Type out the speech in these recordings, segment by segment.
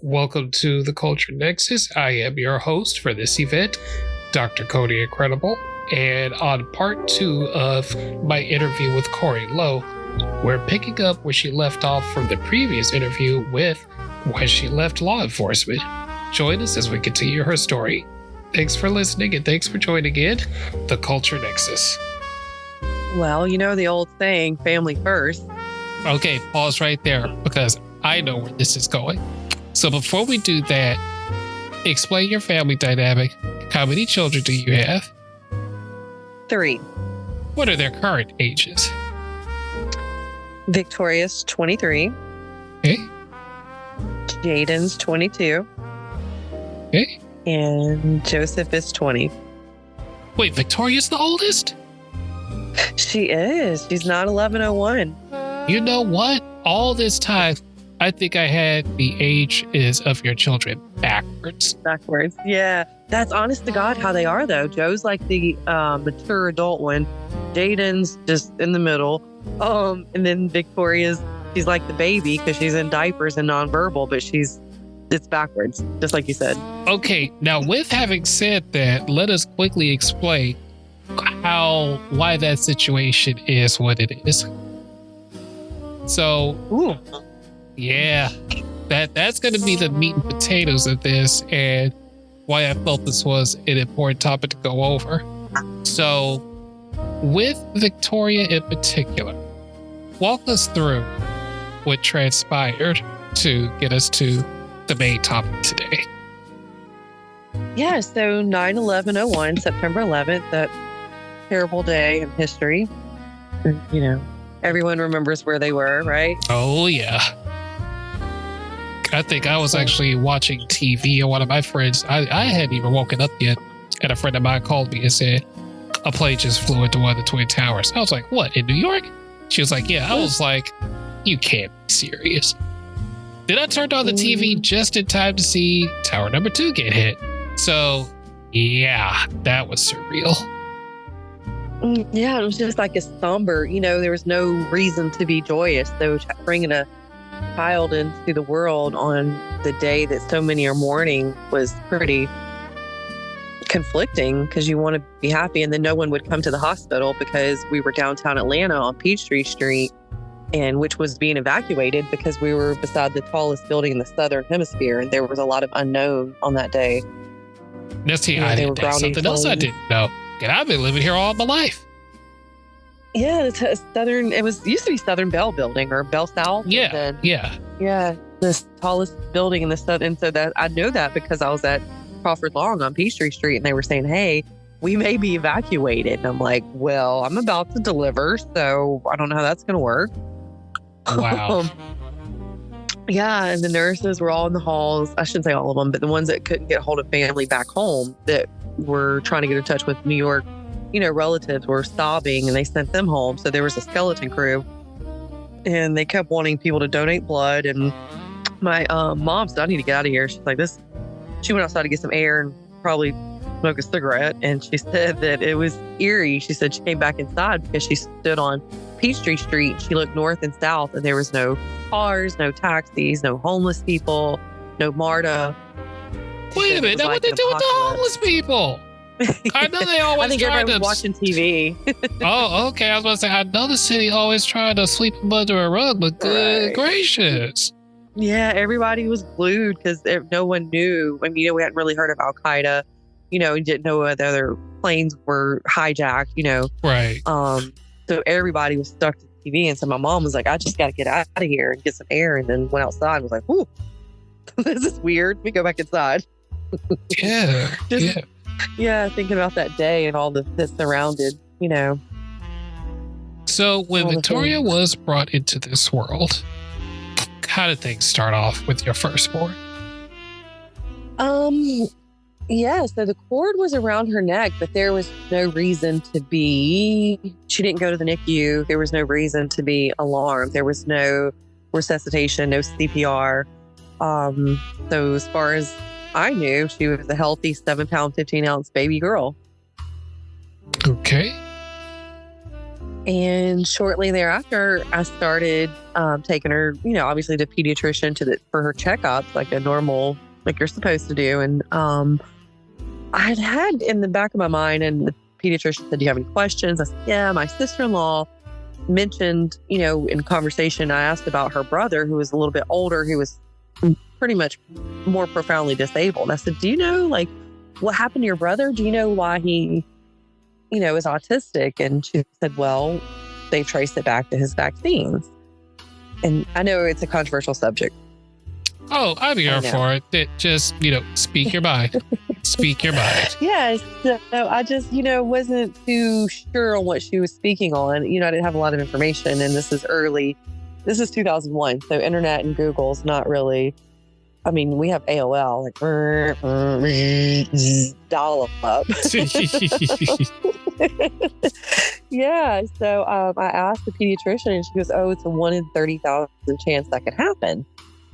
Welcome to the Culture Nexus. I am your host for this event, Dr. Cody Incredible. And on part 2 of my interview with Corey Lowe, we're picking up where she left off from the previous interview with why she left law enforcement. Join us as we continue her story. Thanks for listening and thanks for joining in the Culture Nexus. Well, you know the old saying, family first. Okay, pause right there because I know where this is going. So before we do that, explain your family dynamic. How many children do you have? 3. What are their current ages? Victoria's 23. Okay. Jaden's 22. Okay. And Joseph is 20. Wait, Victoria's the oldest? She is. She's not 1101. You know what? All this time, I think I had the ages of your children backwards. Backwards. Yeah. That's honest to God how they are, though. Joe's like the mature adult one. Jaden's just in the middle. And then Victoria's, she's like the baby because she's in diapers and nonverbal, but it's backwards, just like you said. Okay. Now, with having said that, let us quickly explain why that situation is what it is. So, Ooh. Yeah, that's going to be the meat and potatoes of this and why I felt this was an important topic to go over. So with Victoria in particular, walk us through what transpired to get us to the main topic today. Yeah, so 9/11/01, September 11th, that terrible day in history. You know, everyone remembers where they were, right? Oh, yeah. I think I was actually watching TV and one of my friends, I hadn't even woken up yet, and a friend of mine called me and said, a plane just flew into one of the Twin Towers. I was like, what, in New York? She was like, yeah. I was like, you can't be serious. Then I turned on the TV just in time to see Tower number 2 get hit. So, yeah, that was surreal. Yeah, it was just like a somber, there was no reason to be joyous. So bringing a child into the world on the day that so many are mourning was pretty conflicting because you want to be happy. And then no one would come to the hospital because we were downtown Atlanta on Peachtree Street, and which was being evacuated because we were beside the tallest building in the Southern Hemisphere. And there was a lot of unknown on that day. Now, see, that's something else I didn't know. And I've been living here all my life. Yeah, it's Southern. It used to be Southern Bell Building or Bell South. Yeah, yeah. The tallest building in the Southern. And so that I know that because I was at Crawford Long on Peachtree Street, and they were saying, "Hey, we may be evacuated." And I'm like, "Well, I'm about to deliver, so I don't know how that's going to work." Wow. Yeah, and the nurses were all in the halls. I shouldn't say all of them, but the ones that couldn't get hold of family back home that were trying to get in touch with New York, relatives were sobbing, and they sent them home. So there was a skeleton crew, and they kept wanting people to donate blood. And my mom said, "I need to get out of here." She's like, this. She went outside to get some air and probably smoke a cigarette. And she said that it was eerie. She said she came back inside because she stood on Peachtree Street. She looked north and south, and there was no cars, no taxis, no homeless people, no MARTA. Wait a minute, now what they do with the homeless people? I know they always I think everybody was watching TV. Oh, okay. I was about to say, I know the city always trying to sweep them under a rug, but good gracious. Yeah, everybody was glued because no one knew. I mean, we hadn't really heard of Al Qaeda. We didn't know whether other planes were hijacked. Right. So everybody was stuck to the TV, and so my mom was like, "I just got to get out of here and get some air," and then went outside and was like, "Ooh, this is weird. Let me go back inside." Yeah. Yeah, thinking about that day and all that surrounded, So when Victoria was brought into this world, how did things start off with your firstborn? Yeah, so the cord was around her neck, but there was no reason to be. She didn't go to the NICU. There was no reason to be alarmed. There was no resuscitation, no CPR. So as far as I knew, she was a healthy 7-pound, 15-ounce baby girl. Okay. And shortly thereafter, I started taking her, obviously the pediatrician for her checkups, like a normal, like you're supposed to do. And I had in the back of my mind, and the pediatrician said, "Do you have any questions?" I said, "Yeah." My sister-in-law mentioned, in conversation, I asked about her brother, who was a little bit older, who was pretty much more profoundly disabled. I said, "Do you know, like, what happened to your brother? Do you know why he, is autistic?" And she said, "Well, they traced it back to his vaccines." And I know it's a controversial subject. Oh, I'm here for it. Just, speak your mind. Speak your mind. Yes. So I just, wasn't too sure on what she was speaking on. I didn't have a lot of information, and this is 2001. So internet and Google's not really, we have AOL, like, dial up. Yeah. So I asked the pediatrician, and she goes, "Oh, it's a 1 in 30,000 chance that could happen."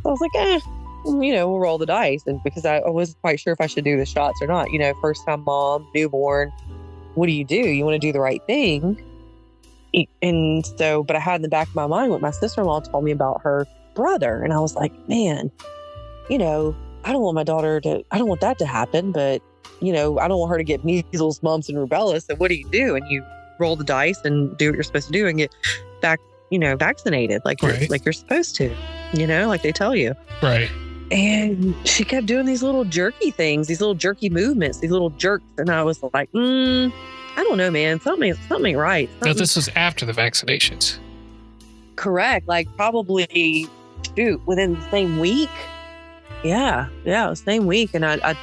So I was like, we'll roll the dice. And because I wasn't quite sure if I should do the shots or not, first time mom, newborn, what do? You want to do the right thing. And so, but I had in the back of my mind what my sister-in-law told me about her brother. And I was like, man, I don't want I don't want that to happen, but, I don't want her to get measles, mumps, and rubella. So what do? And you roll the dice and do what you're supposed to do and get back, vaccinated like you're supposed to, like they tell you. Right. And she kept doing these little jerky things, these little jerky movements, these little jerks. And I was like, I don't know, man. Something ain't right. No, this was after the vaccinations. Correct. Like probably, within the same week. Yeah, the same week. And I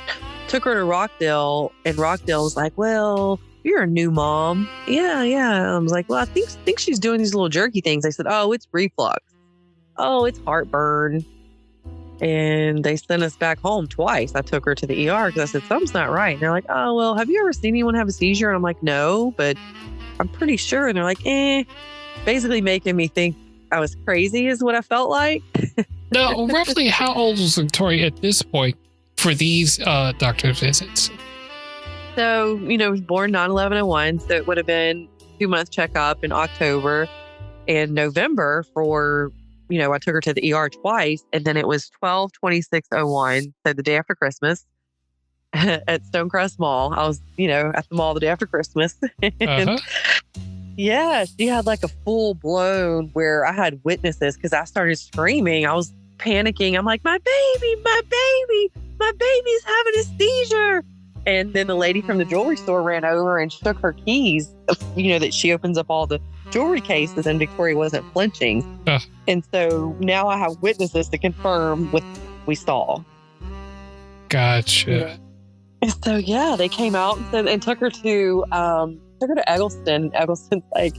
took her to Rockdale, and Rockdale was like, "Well, you're a new mom." Yeah. I was like, "Well, I think she's doing these little jerky things." They said, "Oh, it's reflux. Oh, it's heartburn." And they sent us back home twice. I took her to the ER because I said, "Something's not right." And they're like, "Oh, well, have you ever seen anyone have a seizure?" And I'm like, "No, but I'm pretty sure." And they're like, basically making me think I was crazy is what I felt like. Now, roughly how old was Victoria at this point for these doctor visits? So, was born 9/11/01. So it would have been 2-month checkup in October and November for, I took her to the ER twice. And then it was 12/26/01. So the day after Christmas at Stonecrest Mall. I was, at the mall the day after Christmas. And yeah, she had like a full blown where I had witnesses because I started screaming. I was panicking. I'm like, my baby's having a seizure. And then the lady from the jewelry store ran over and shook her keys, that she opens up all the jewelry cases, and Victoria wasn't flinching. And so now I have witnesses to confirm what we saw. Gotcha. And so, yeah, they came out and took her to Eggleston. Eggleston's like,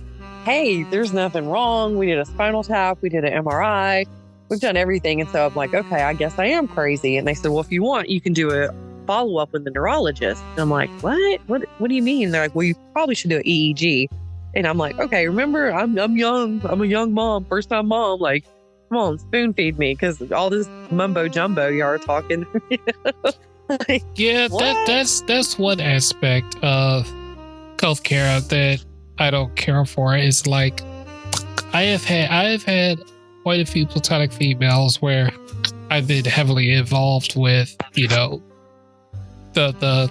"Hey, there's nothing wrong. We did a spinal tap. We did an MRI. We've done everything." And so I'm like, "Okay, I guess I am crazy." And they said, "Well, if you want, you can do a follow-up with the neurologist." And I'm like, What do you mean? They're like, "Well, you probably should do an EEG." And I'm like, "Okay, remember, I'm young. I'm a young mom, first-time mom. Like, come on, spoon feed me," because all this mumbo jumbo you are talking. Like, yeah, that's one aspect of healthcare that I don't care for. Is like I've had quite a few platonic females where I've been heavily involved with, the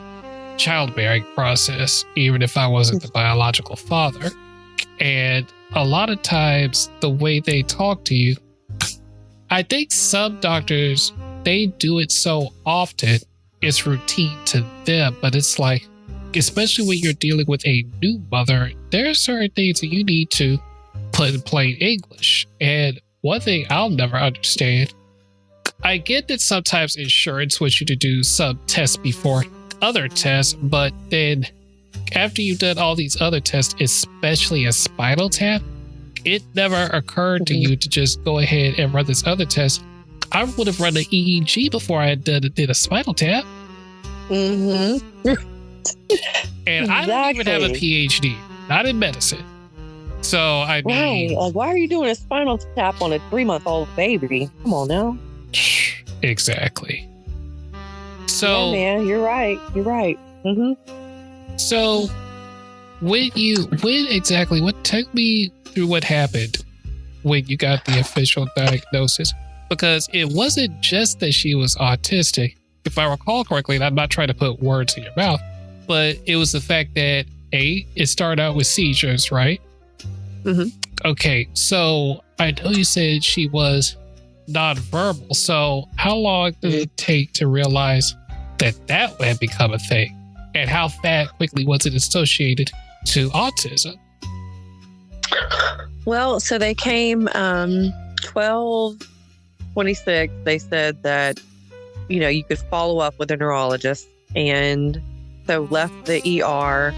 childbearing process, even if I wasn't the biological father. And a lot of times the way they talk to you, I think some doctors, they do it so often, it's routine to them, but it's like, especially when you're dealing with a new mother, there are certain things that you need to put in plain English. And one thing I'll never understand, I get that sometimes insurance wants you to do some tests before other tests, but then after you've done all these other tests, especially a spinal tap, it never occurred to you to just go ahead and run this other test. I would have run an EEG before I did a spinal tap. Mm-hmm. And I don't even have a PhD, not in medicine. So I mean, right. Like, why are you doing a spinal tap on a 3-month-old baby? Come on now. Exactly. So, yeah, man, you're right. Mm-hmm. So Take me through what happened when you got the official diagnosis, because it wasn't just that she was autistic, if I recall correctly, and I'm not trying to put words in your mouth, but it was the fact that it started out with seizures, right? Mm-hmm. Okay, so I know you said she was nonverbal. So how long did it take to realize that had become a thing, and how quickly was it associated to autism? Well, so they came 12/26. They said that, you could follow up with a neurologist, and so left the ER,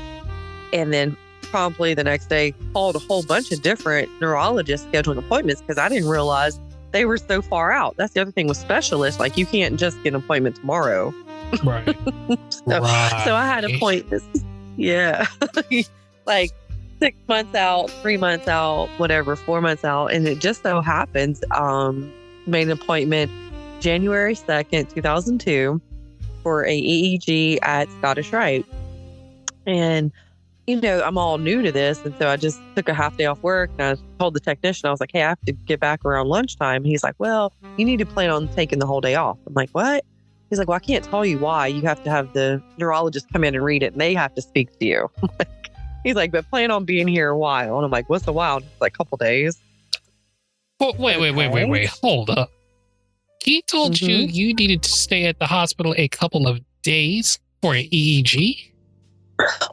and then promptly the next day called a whole bunch of different neurologists scheduling appointments, because I didn't realize they were so far out. That's the other thing with specialists. Like, you can't just get an appointment tomorrow. Right. So I had appointments. Yeah. Like 6 months out, 3 months out, whatever, 4 months out. And it just so happens, made an appointment January 2nd, 2002 for a EEG at Scottish Rite. And, I'm all new to this. And so I just took a half day off work, and I told the technician, I was like, hey, I have to get back around lunchtime. And he's like, well, you need to plan on taking the whole day off. I'm like, what? He's like, well, I can't tell you why. You have to have the neurologist come in and read it, and they have to speak to you. He's like, but plan on being here a while. And I'm like, what's a while? It's like a couple days. Well, wait. Hold up. He told you needed to stay at the hospital a couple of days for an EEG?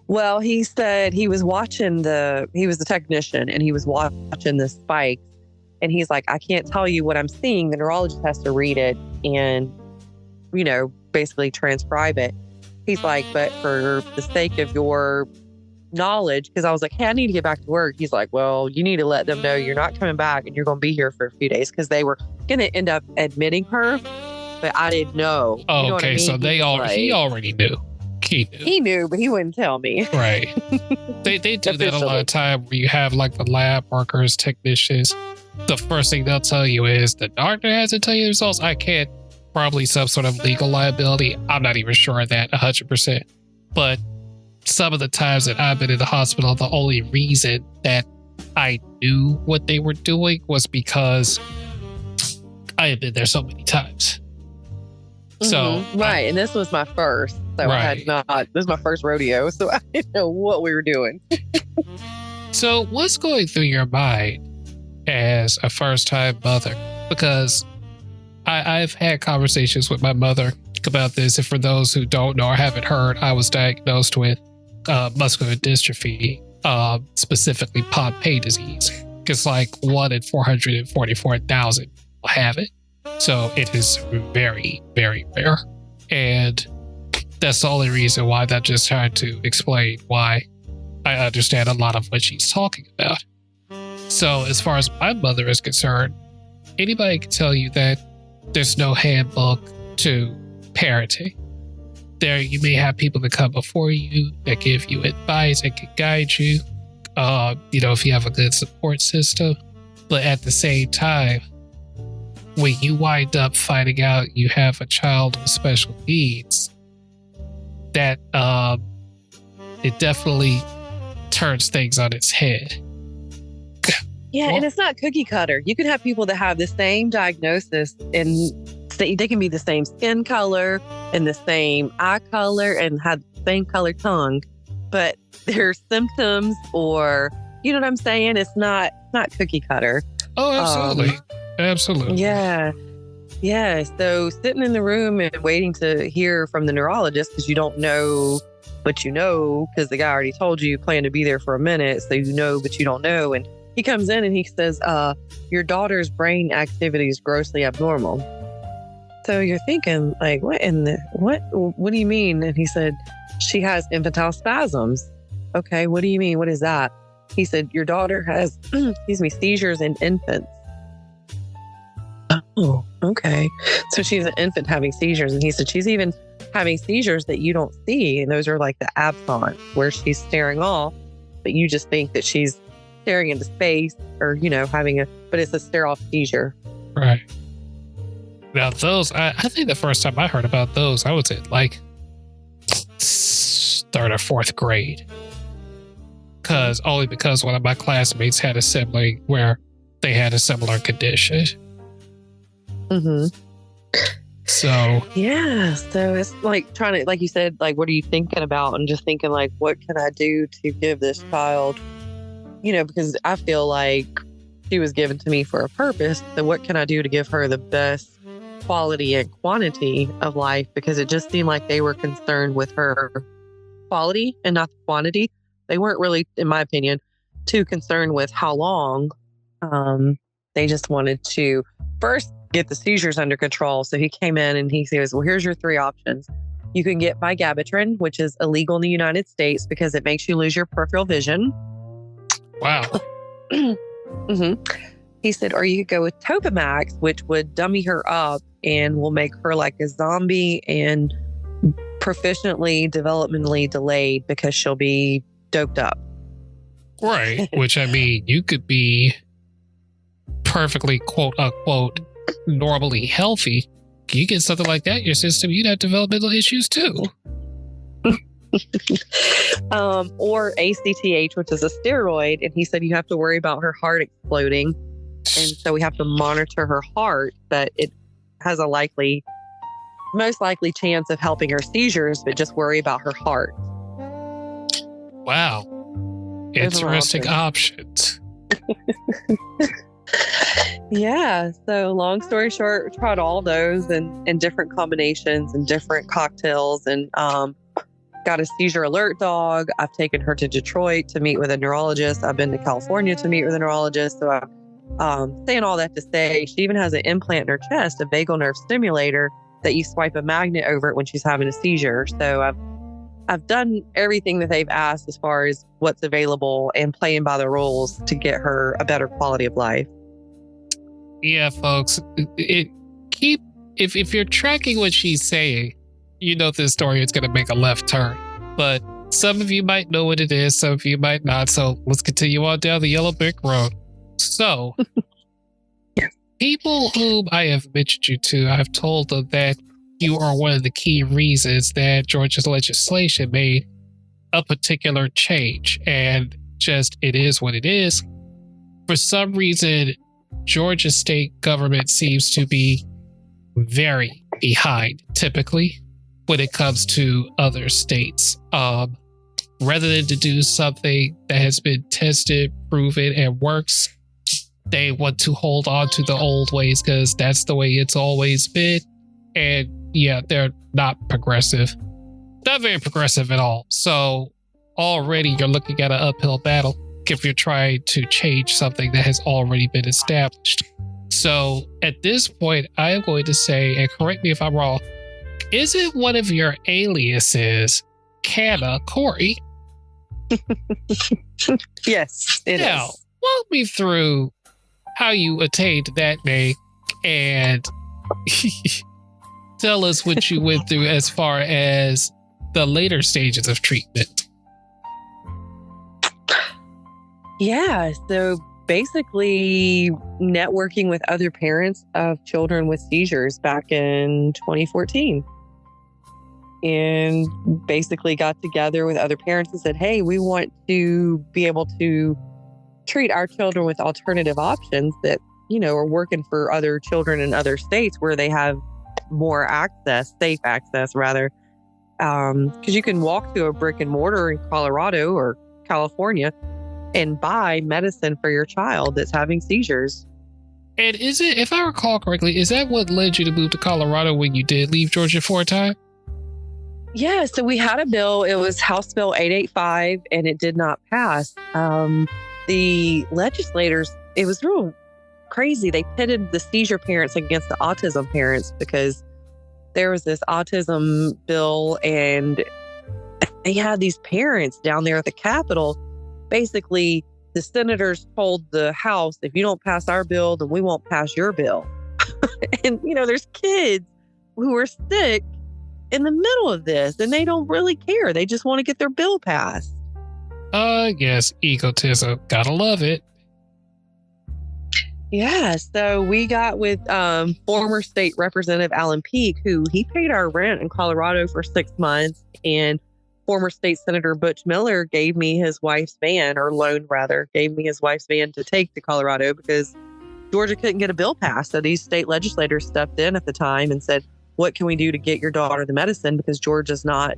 Well, he said he was the technician, and he was watching the spikes. And he's like, I can't tell you what I'm seeing. The neurologist has to read it and, basically transcribe it. He's like, but for the sake of your knowledge, because I was like, hey, I need to get back to work. He's like, well, you need to let them know you're not coming back and you're going to be here for a few days, because they were going to end up admitting her, but I didn't know. Oh, you know okay. I mean? So he already knew. He knew, but he wouldn't tell me. Right. They do that a lot of time where you have like the lab workers, technicians. The first thing they'll tell you is the doctor has to tell you the results. I can't, probably some sort of legal liability. I'm not even sure of that 100%. But some of the times that I've been in the hospital, the only reason that I knew what they were doing was because I had been there so many times. So right, and this was my first. So I had not. This is my first rodeo, so I didn't know what we were doing. So what's going through your mind as a first-time mother? Because I've had conversations with my mother about this, and for those who don't know or haven't heard, I was diagnosed with muscular dystrophy, specifically Pompe disease. It's like 1 in 444,000 will have it. So it is very, very rare. And that's the only reason why that just tried to explain why I understand a lot of what she's talking about. So as far as my mother is concerned, anybody can tell you that there's no handbook to parenting. There, you may have people that come before you that give you advice and can guide you, if you have a good support system. But at the same time, when you wind up finding out you have a child with special needs, that it definitely turns things on its head. Yeah, and it's not cookie cutter. You can have people that have the same diagnosis, and they can be the same skin color and the same eye color and have the same color tongue, but their symptoms, or you know what I'm saying? It's not cookie cutter. Oh, absolutely. Absolutely. Yeah. Yeah. So sitting in the room and waiting to hear from the neurologist, because you don't know, but you know, because the guy already told you plan to be there for a minute. So you know, but you don't know. And he comes in and he says, your daughter's brain activity is grossly abnormal. So you're thinking, like, what do you mean? And he said, she has infantile spasms. Okay. What do you mean? What is that? He said, your daughter has, seizures in infants. Oh, okay. So she's an infant having seizures. And he said she's even having seizures that you don't see. And those are like the absence, where she's staring off, but you just think that she's staring into space or, but it's a stare-off seizure. Right. Now those, I think the first time I heard about those, I was in like 3rd or 4th grade. because one of my classmates had a sibling where they had a similar condition. Mm-hmm. So yeah, so it's like trying to, like you said, like, what are you thinking about? And just thinking, like, what can I do to give this child, because I feel like she was given to me for a purpose. So what can I do to give her the best quality and quantity of life? Because it just seemed like they were concerned with her quality and not the quantity. They weren't really, in my opinion, too concerned with how long. They just wanted to first get the seizures under control. So he came in and he says, well, here's your 3 options. You can get vigabatrin, which is illegal in the United States because it makes you lose your peripheral vision. Wow. Mm-hmm. He said, or you could go with Topamax, which would dummy her up and will make her like a zombie and proficiently developmentally delayed because she'll be doped up. Right. Which, I mean, you could be perfectly, quote unquote, normally healthy. You get something like that in your system, you'd have developmental issues too. Or ACTH, which is a steroid. And he said you have to worry about her heart exploding. And so we have to monitor her heart, but it has a most likely chance of helping her seizures, but just worry about her heart. Wow. Interesting options. Yeah. So long story short, we tried all those and different combinations and different cocktails and got a seizure alert dog. I've taken her to Detroit to meet with a neurologist. I've been to California to meet with a neurologist. So I'm saying all that to say she even has an implant in her chest, a vagal nerve stimulator that you swipe a magnet over it when she's having a seizure. So I've done everything that they've asked as far as what's available and playing by the rules to get her a better quality of life. Yeah, folks, if you're tracking what she's saying, this story is going to make a left turn. But some of you might know what it is, some of you might not. So let's continue on down the yellow brick road. So, people whom I have mentioned you to, I've told them that you are one of the key reasons that Georgia's legislation made a particular change. And just, it is what it is. For some reason, Georgia state government seems to be very behind, typically, when it comes to other states. Rather than to do something that has been tested, proven, and works, they want to hold on to the old ways because that's the way it's always been. And yeah, they're not progressive. Not very progressive at all. So already you're looking at an uphill battle if you're trying to change something that has already been established. So at this point, I am going to say, and correct me if I'm wrong, is it one of your aliases, Canna Corey? Yes, it now, is. Walk me through how you attained that name and tell us what you went through as far as the later stages of treatment. Yeah, so basically networking with other parents of children with seizures back in 2014. And basically got together with other parents and said, hey, we want to be able to treat our children with alternative options that, are working for other children in other states where they have more access, safe access rather. Because you can walk to a brick and mortar in Colorado or California and buy medicine for your child that's having seizures. And is it, if I recall correctly, is that what led you to move to Colorado when you did leave Georgia for a time? Yeah, so we had a bill. It was House Bill 885, and it did not pass. The legislators, it was real crazy. They pitted the seizure parents against the autism parents because there was this autism bill, and they had these parents down there at the Capitol. Basically, the senators told the House, if you don't pass our bill, then we won't pass your bill. And, there's kids who are sick in the middle of this, and they don't really care. They just want to get their bill passed. Yes, egotism. Gotta love it. Yeah, so we got with former state representative Alan Peake, who he paid our rent in Colorado for 6 months, and former state senator Butch Miller gave me his wife's van, or loaned rather, gave me his wife's van to take to Colorado because Georgia couldn't get a bill passed. So these state legislators stepped in at the time and said, what can we do to get your daughter the medicine? Because Georgia's not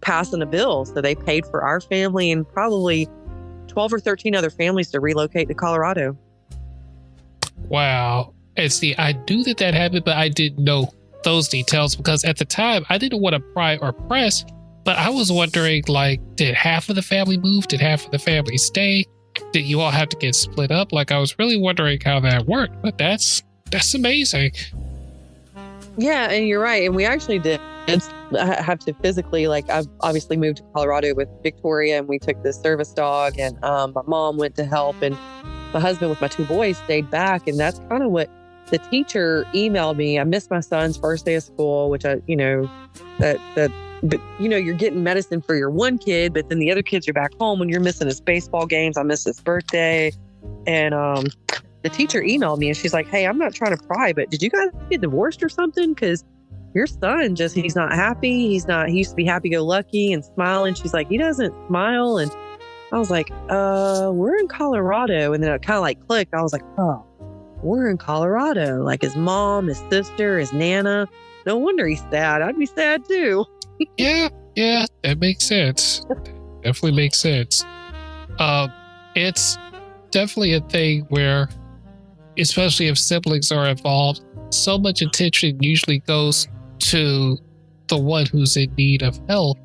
passing a bill. So they paid for our family and probably 12 or 13 other families to relocate to Colorado. Wow. And see, I knew that happened, but I didn't know those details because at the time I didn't want to pry or press, but I was wondering, like, did half of the family move? Did half of the family stay? Did you all have to get split up? Like, I was really wondering how that worked, but that's amazing. Yeah, and you're right. And we actually did have to physically, like, I've obviously moved to Colorado with Victoria, and we took this service dog, and my mom went to help, and my husband with my 2 boys stayed back. And that's kind of what the teacher emailed me. I missed my son's first day of school, which but you're getting medicine for your one kid, but then the other kids are back home when you're missing his baseball games. I missed his birthday. And the teacher emailed me and she's like, hey, I'm not trying to pry, but did you guys get divorced or something? Because your son he's not happy. He used to be happy-go-lucky and smiling. She's like, he doesn't smile. And I was like, we're in Colorado. And then it kind of like clicked. I was like, oh, we're in Colorado. Like his mom, his sister, his Nana. No wonder he's sad. I'd be sad too. Yeah, that makes sense. Definitely makes sense. It's definitely a thing where, especially if siblings are involved, so much attention usually goes to the one who's in need of help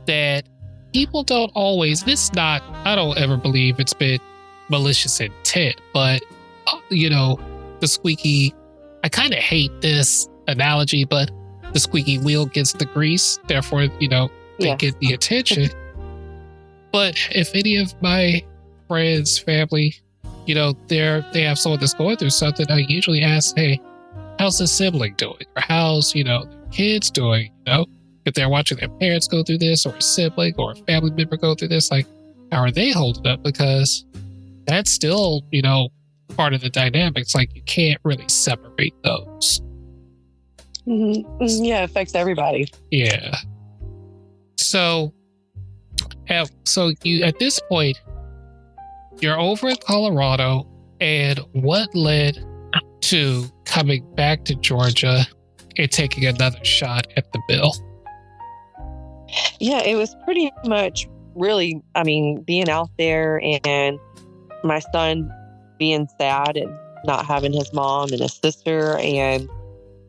that people don't always, I don't ever believe it's been malicious intent, but the squeaky, I kind of hate this analogy, but the squeaky wheel gets the grease, therefore, they get the attention. But if any of my friends, family, they have someone that's going through something, I usually ask, hey, how's the sibling doing? Or how's, their kids doing? If they're watching their parents go through this, or a sibling or a family member go through this, like, how are they holding up? Because that's still, part of the dynamics. Like, you can't really separate those. Mm-hmm. Yeah, it affects everybody. Yeah. So you, at this point, you're over in Colorado, and what led to coming back to Georgia and taking another shot at the bill? Yeah, it was pretty much really, being out there and my son being sad and not having his mom and his sister, and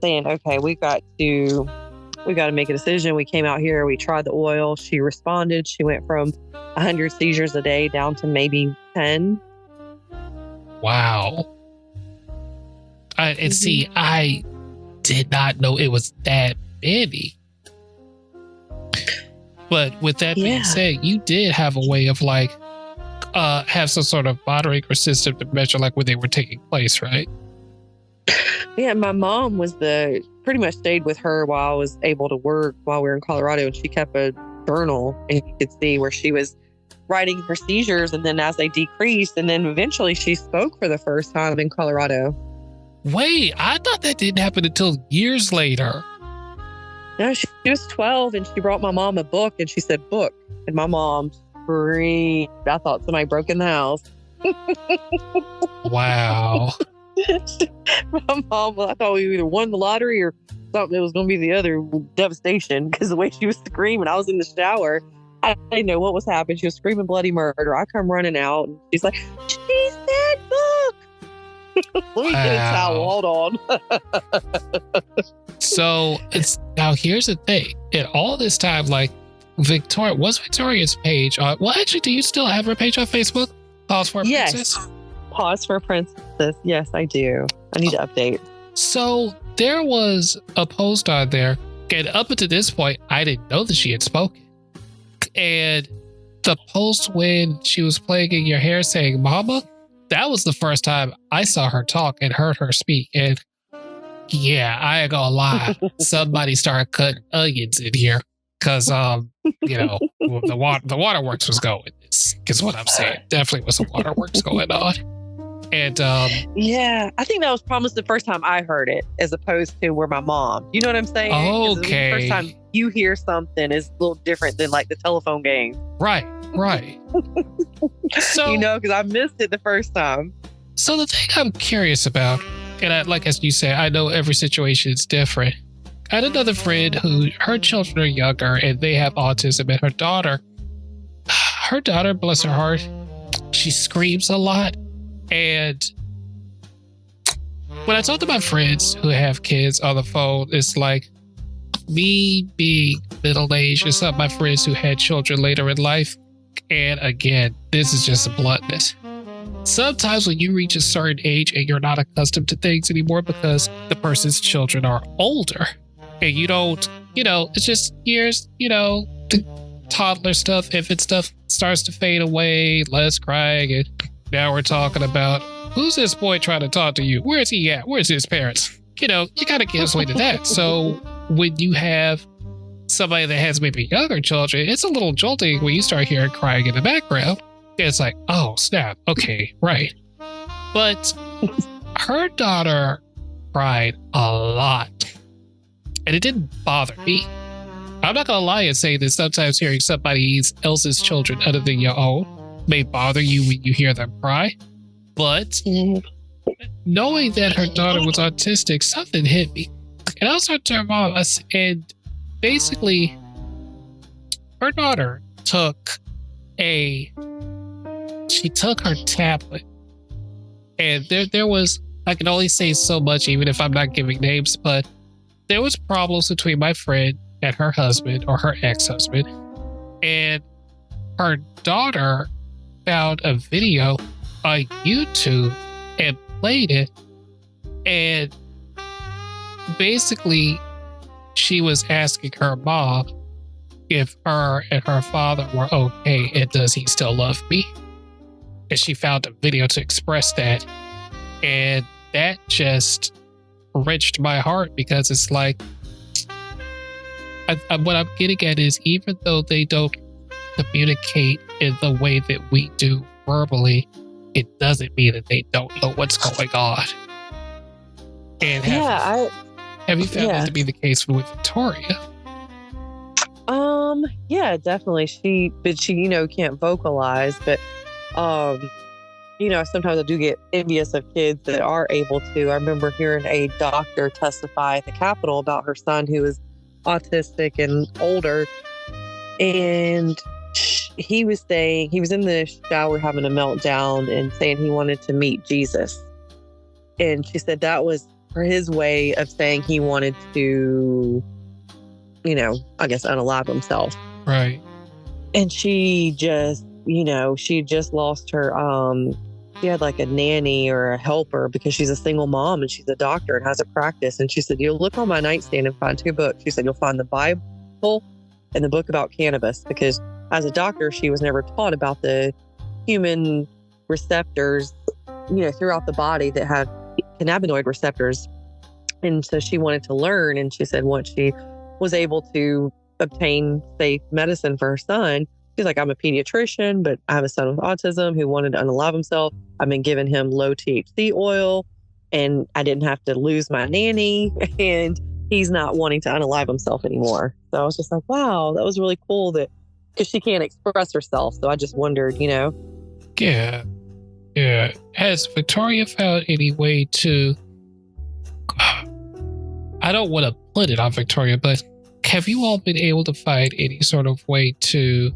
saying, okay, we got to make a decision. We came out here, we tried the oil. She responded. She went from 100 seizures a day down to maybe 10. Wow. See, I did not know it was that many. But with that being said, you did have a way of have some sort of monitoring or system to measure when they were taking place, right? Yeah, my mom was pretty much stayed with her while I was able to work while we were in Colorado, and she kept a journal, and you could see where she was writing her seizures, and then as they decreased, and then eventually she spoke for the first time in Colorado. Wait, I thought that didn't happen until years later. No, she was 12, and she brought my mom a book, and she said, book. And my mom screamed. I thought somebody broke in the house. Wow. My mom, I thought we either won the lottery or something. It was going to be the other devastation, because the way she was screaming, I was in the shower. I didn't know what was happening. She was screaming bloody murder. I come running out, and she's like, she said book. Let me get a towel. Hold on. So now here's the thing. In all this time, Victoria's page actually, do you still have her page on Facebook? Pause for a Princess? Pause for a Princess. Yes, I do. I need to update. So there was a post on there, and up until this point, I didn't know that she had spoken. And the post when she was playing in your hair saying mama, that was the first time I saw her talk and heard her speak. And yeah, I ain't gonna lie, somebody started cutting onions in here, because the waterworks was going. Is what I'm saying. Definitely was some waterworks going on. And yeah, I think that was probably the first time I heard it, as opposed to where my mom. You know what I'm saying? Okay. The first time you hear something is a little different than like the telephone game. Right. So, Because I missed it the first time. So the thing I'm curious about, and like as you say, I know every situation is different. I had another friend who her children are younger and they have autism, and her daughter, bless her heart, she screams a lot. And when I talk to my friends who have kids on the phone, it's like me being middle-aged and some of my friends who had children later in life. And again, this is just a bluntness. Sometimes when you reach a certain age and you're not accustomed to things anymore because the person's children are older and you don't, it's just years, the toddler stuff, infant stuff starts to fade away, less crying. And now we're talking about, who's this boy trying to talk to you? Where's he at? Where's his parents? You got to get away to that. So when you have somebody that has maybe younger children, it's a little jolting when you start hearing crying in the background. It's like, oh, snap. Okay, right. But her daughter cried a lot. And it didn't bother me. I'm not going to lie and say that sometimes hearing somebody else's children other than your own may bother you when you hear them cry. But knowing that her daughter was autistic, something hit me. And I was talking to her mom, and basically, her daughter took her tablet, and there was, I can only say so much even if I'm not giving names, but there was problems between my friend and her husband or her ex-husband, and her daughter found a video on YouTube and played it, and basically she was asking her mom if her and her father were okay and does he still love me. And she found a video to express that. And that just wrenched my heart because it's like, what I'm getting at is even though they don't communicate in the way that we do verbally, it doesn't mean that they don't know what's going on. And have you found that to be the case with Victoria? Yeah, definitely. She can't vocalize, but sometimes I do get envious of kids that are able to. I remember hearing a doctor testify at the Capitol about her son who was autistic and older, and he was saying he was in the shower having a meltdown and saying he wanted to meet Jesus, and she said that was for his way of saying he wanted to, I guess unalive himself. Right. And she just, she just lost her, she had like a nanny or a helper because she's a single mom and she's a doctor and has a practice. And she said, you'll look on my nightstand and find 2 books. She said, you'll find the Bible and the book about cannabis, because as a doctor, she was never taught about the human receptors, throughout the body that have cannabinoid receptors. And so she wanted to learn. And she said once she was able to obtain safe medicine for her son, she's like, I'm a pediatrician, but I have a son with autism who wanted to unalive himself. I've been giving him low THC oil and I didn't have to lose my nanny, and he's not wanting to unalive himself anymore. So I was just like, wow, that was really cool because she can't express herself. So I just wondered, Yeah. Has Victoria found any way to, I don't want to put it on Victoria, but have you all been able to find any sort of way to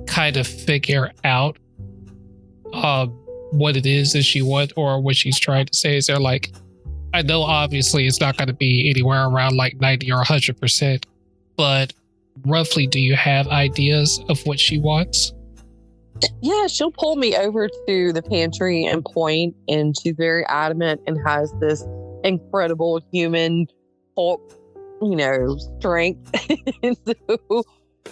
kind of figure out what it is that she wants or what she's trying to say? Is there like, I know obviously it's not going to be anywhere around like 90 or 100%, but roughly do you have ideas of what she wants? Yeah, she'll pull me over to the pantry and point, and she's very adamant and has this incredible human Hulk, strength. And so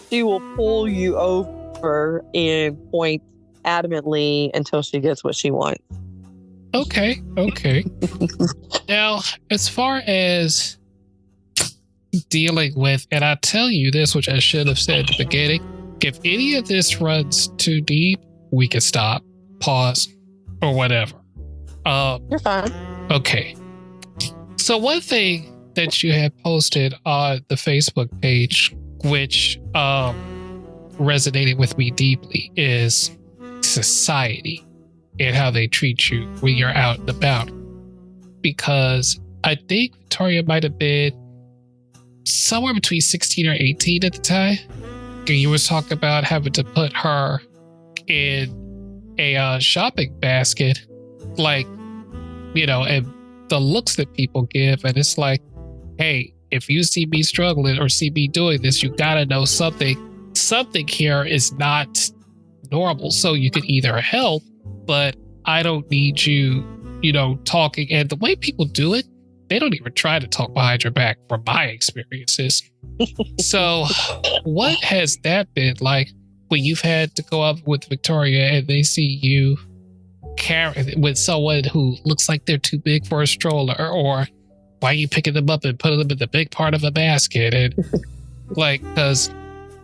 she will pull you over and point adamantly until she gets what she wants. Okay. Now, as far as dealing with, and I tell you this, which I should have said at the beginning, if any of this runs too deep, we can stop, pause, or whatever. You're fine. Okay. So one thing that you had posted on the Facebook page, which resonated with me deeply, is society and how they treat you when you're out and about. Because I think Victoria might have been somewhere between 16 or 18 at the time. And you was talking about having to put her in a shopping basket, like, you know, and the looks that people give. And it's like, hey, if you see me struggling or see me doing this, you gotta know something here is not normal. So you can either help, but I don't need you, you know, talking. And the way people do it, they don't even try to talk behind your back, from my experiences. So what has that been like when you've had to go up with Victoria and they see you carry with someone who looks like they're too big for a stroller, or why are you picking them up and putting them in the big part of a basket? And like, because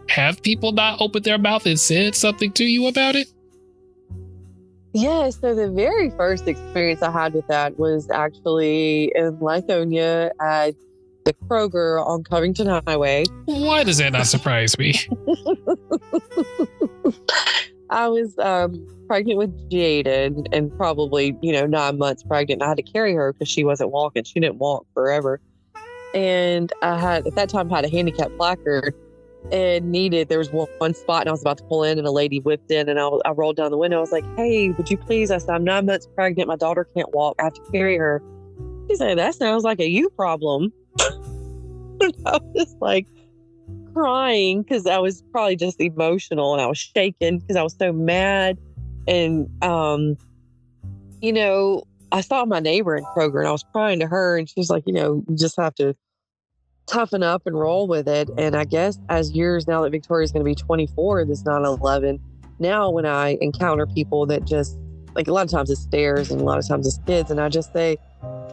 have people not opened their mouth and said something to you about it? Yeah, so the very first experience I had with that was actually in Lithonia at the Kroger on Covington Highway. Why does that not surprise me? I was pregnant with Jaden and probably, 9 months pregnant. I had to carry her because she wasn't walking. She didn't walk forever. And I had, at that time, had a handicap placard and there was one spot and I was about to pull in and a lady whipped in and I rolled down the window. I was like, hey, would you please? I said, I'm 9 months pregnant. My daughter can't walk. I have to carry her. She said, that sounds like a you problem. And I was like crying because I was probably just emotional and I was shaking because I was so mad. And, I saw my neighbor in Kroger and I was crying to her and she was like, you just have to toughen up and roll with it. And I guess as years now that Victoria's going to be 24, this 9/11, now when I encounter people that just, like, a lot of times it's stares and a lot of times it's kids, and I just say,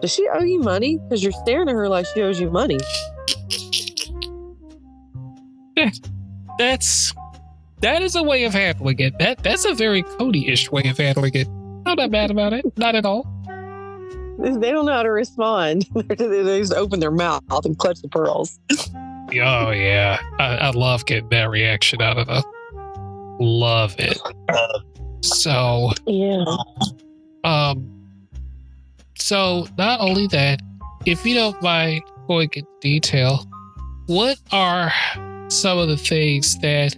does she owe you money? Because you're staring at her like she owes you money. That is a way of handling it. That's a very Cody-ish way of handling it. I'm not mad about it. Not at all. They don't know how to respond. They just open their mouth and clutch the pearls. Oh, yeah. I love getting that reaction out of them. Love it. So, yeah. So not only that, if you don't mind going into detail, what are some of the things that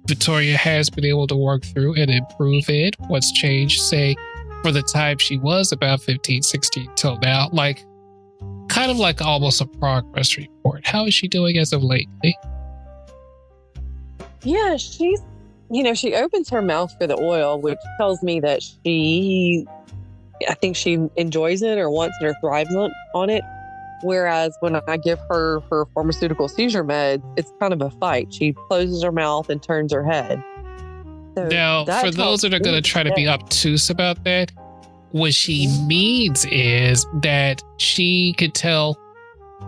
Victoria has been able to work through and improve in? What's changed, say, for the time she was about 15, 16 till now? Like, kind of like almost a progress report. How is she doing as of lately? Yeah, she's, she opens her mouth for the oil, which tells me that I think she enjoys it or wants it or thrives on it. Whereas when I give her pharmaceutical seizure meds, it's kind of a fight. She closes her mouth and turns her head. So now, for those that are going to try to be obtuse about that, what she means is that she could tell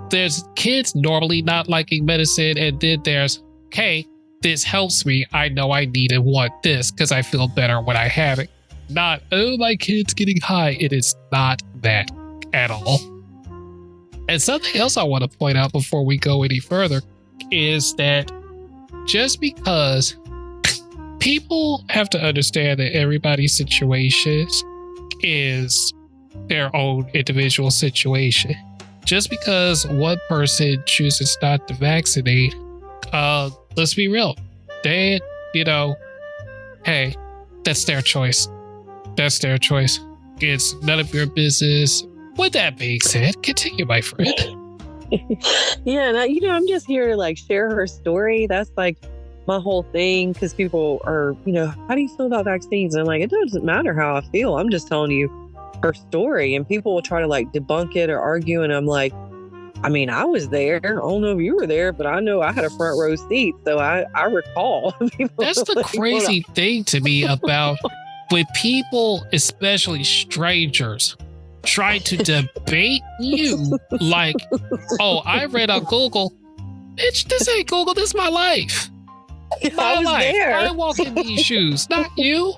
there's kids normally not liking medicine, and then there's, okay, this helps me. I know I need and want this because I feel better when I have it. Not, oh, my kid's getting high. It is not that at all. And something else I want to point out before we go any further is that just because people have to understand that everybody's situation is their own individual situation. Just because one person chooses not to vaccinate, let's be real. They, hey, that's their choice. That's their choice. It's none of your business. With that being said, continue, my friend. Yeah, I'm just here to share her story. That's my whole thing, because people are, how do you feel about vaccines? And I'm like, it doesn't matter how I feel. I'm just telling you her story. And people will try to debunk it or argue. And I'm like, I mean, I was there. I don't know if you were there, but I know I had a front row seat. So I recall. That's the crazy thing to me about when people, especially strangers, try to debate you like, oh, I read on Google. Bitch, this ain't Google. This is my life. My life. There. I walk in these shoes, not you.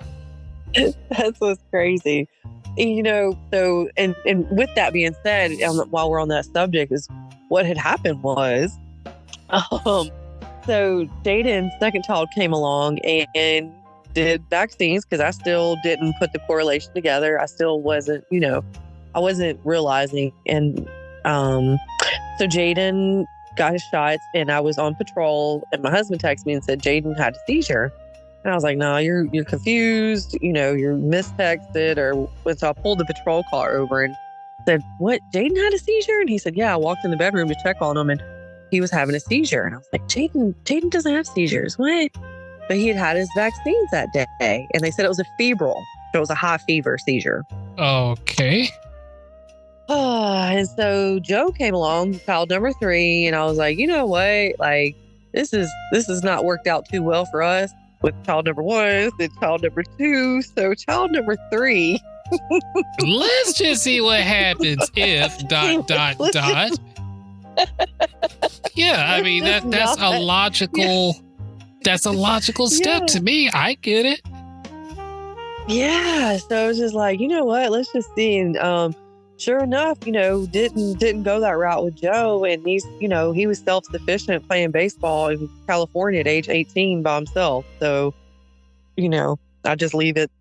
That's what's crazy. So, and with that being said, while we're on that subject, is what had happened was, so Jaden's second child came along and did vaccines because I still didn't put the correlation together. I still wasn't, I wasn't realizing. And so Jaden got his shots and I was on patrol and my husband texted me and said Jaden had a seizure. And I was like, no, you're confused, you're mistexted so I pulled the patrol car over and said, what, Jaden had a seizure? And he said, yeah, I walked in the bedroom to check on him and he was having a seizure. And I was like, Jaden doesn't have seizures. What? But he had his vaccines that day. And they said it was a febrile. So it was a high fever seizure. Okay. And so Joe came along, child number 3. And I was like, you know what? Like, this is not worked out too well for us with child number 1 and child number 2. So child number 3. Let's just see what happens if ... Yeah, I mean that's a logical step to me. I get it. Yeah, so I was just like, you know what? Let's just see. And sure enough, didn't go that route with Joe. And he's, he was self-sufficient playing baseball in California at age 18 by himself. So, I just leave it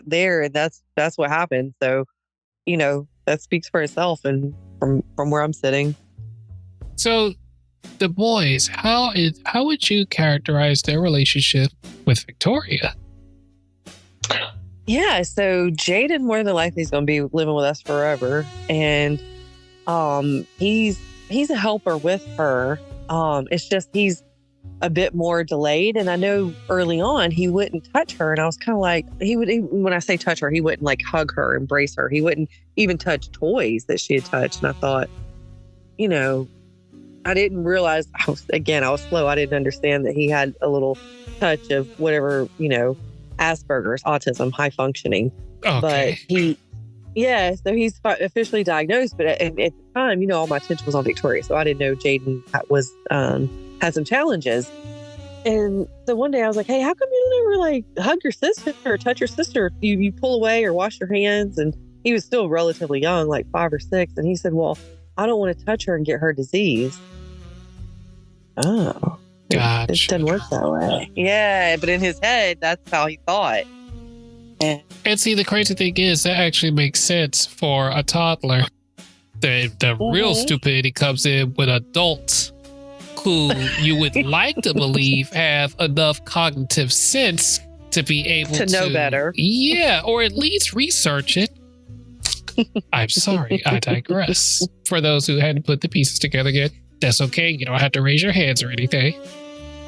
there, and that's what happened. So, that speaks for itself. And from where I'm sitting. So, the boys, how would you characterize their relationship with Victoria? Yeah, so Jaden more than likely is going to be living with us forever, and he's a helper with her. It's just he's a bit more delayed, and I know early on he wouldn't touch her, and I was kind of like, when I say touch her, he wouldn't like hug her, embrace her. He wouldn't even touch toys that she had touched, and I thought, I didn't realize, I was slow. I didn't understand that he had a little touch of whatever, Asperger's, autism, high functioning. Okay. But so he's officially diagnosed. But at the time, all my attention was on Victoria. So I didn't know Jaden had some challenges. And so one day I was like, hey, how come you don't ever like hug your sister or touch your sister? You pull away or wash your hands. And he was still relatively young, like 5 or 6. And he said, well, I don't want to touch her and get her disease. Oh, gotcha. It doesn't work that way. Yeah, but in his head, that's how he thought. And see, the crazy thing is that actually makes sense for a toddler. The real stupidity comes in with adults who you would like to believe have enough cognitive sense to be able to know better. Yeah, or at least research it. I'm sorry, I digress. For those who hadn't put the pieces together yet, that's okay. You don't have to raise your hands or anything.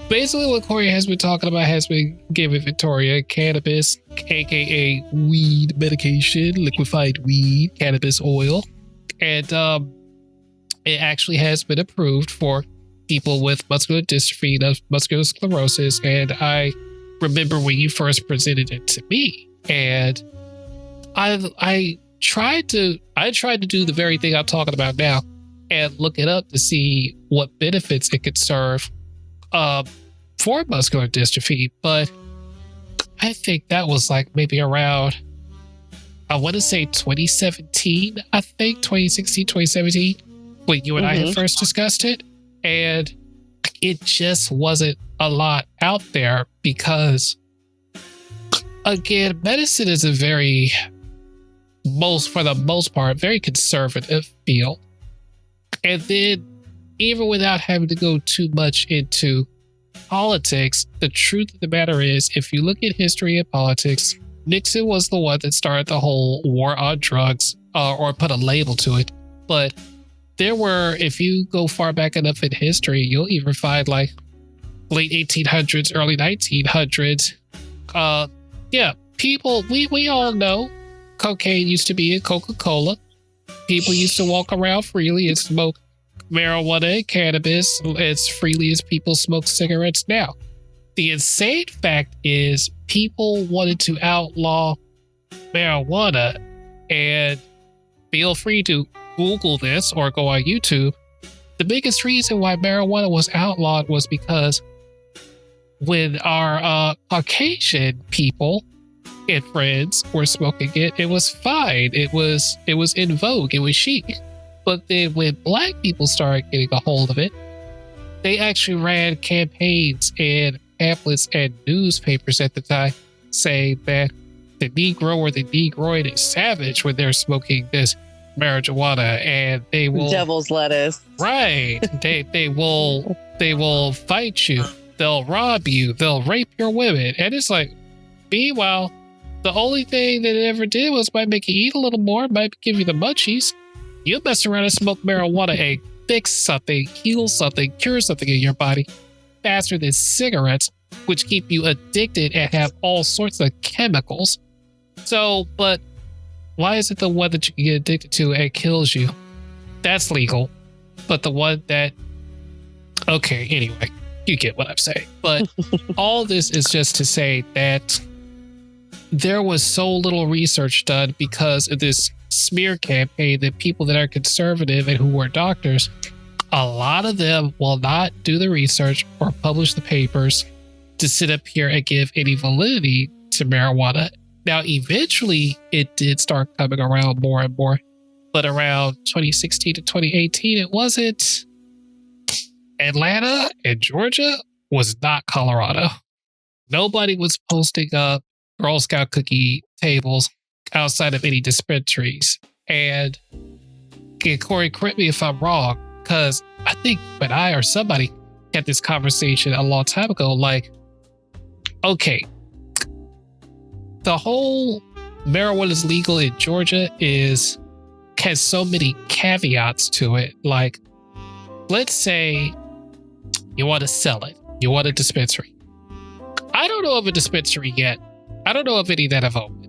Basically, what Corey has been talking about has been giving Victoria cannabis, aka weed medication, liquefied weed, cannabis oil. And it actually has been approved for people with muscular dystrophy, muscular sclerosis. And I remember when you first presented it to me, and I tried to do the very thing I'm talking about now and look it up to see what benefits it could serve for muscular dystrophy. But I think that was like maybe around, I want to say 2017, I think 2016, 2017, when you and I had first discussed it. And it just wasn't a lot out there because, again, medicine is a for the most part, very conservative field. And then, even without having to go too much into politics, the truth of the matter is, if you look at history and politics, Nixon was the one that started the whole war on drugs, or put a label to it. But there were, if you go far back enough in history, you'll even find like late 1800s, early 1900s. People, we all know cocaine used to be in Coca-Cola. People used to walk around freely and smoke marijuana and cannabis as freely as people smoke cigarettes now. The insane fact is people wanted to outlaw marijuana, and feel free to Google this or go on YouTube. The biggest reason why marijuana was outlawed was because when our Caucasian people and friends were smoking it, it was fine. It was in vogue. It was chic. But then when black people started getting a hold of it, they actually ran campaigns and pamphlets and newspapers at the time saying that the Negro or the Negroid is savage when they're smoking this marijuana, and they will Devil's lettuce. Right. They will fight you. They'll rob you. They'll rape your women. And it's like, meanwhile, the only thing that it ever did was might make you eat a little more, might give you the munchies. You mess around and smoke marijuana and fix something, heal something, cure something in your body faster than cigarettes, which keep you addicted and have all sorts of chemicals. So, but why is it the one that you can get addicted to and kills you? That's legal. But the one that, okay, anyway, you get what I'm saying. But all this is just to say that there was so little research done because of this smear campaign that people that are conservative and who are doctors, a lot of them will not do the research or publish the papers to sit up here and give any validity to marijuana. Now, eventually, it did start coming around more and more. But around 2016 to 2018, it wasn't. Atlanta and Georgia was not Colorado. Nobody was posting up Girl Scout cookie tables outside of any dispensaries. And Corey, correct me if I'm wrong, because I think when I or somebody had this conversation a long time ago, like, okay, the whole marijuana is legal in Georgia has so many caveats to it. Like, let's say you want to sell it. You want a dispensary. I don't know of a dispensary yet. I don't know of any that have opened.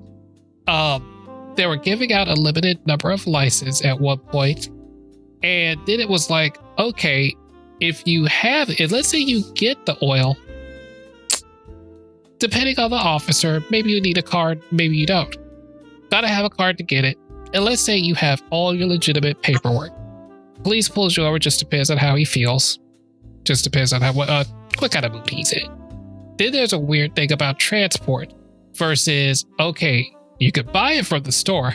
They were giving out a limited number of licenses at one point. And then it was like, okay, if you have it, let's say you get the oil, depending on the officer, maybe you need a card, maybe you don't. Gotta have a card to get it. And let's say you have all your legitimate paperwork. Police pulls you over, just depends on how he feels. Just depends on what kind of mood he's in. Then there's a weird thing about transport versus, okay, you could buy it from the store.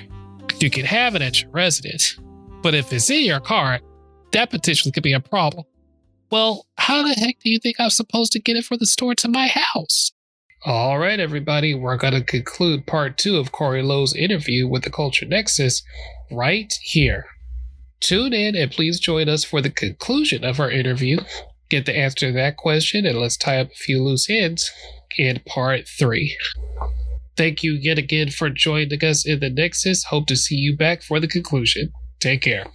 You can have it at your residence. But if it's in your car, that potentially could be a problem. Well, how the heck do you think I'm supposed to get it from the store to my house? All right, everybody, we're going to conclude part 2 of Corey Lowe's interview with the Culture Nexus right here. Tune in and please join us for the conclusion of our interview. Get the answer to that question, and let's tie up a few loose ends in part 3. Thank you yet again for joining us in the Nexus. Hope to see you back for the conclusion. Take care.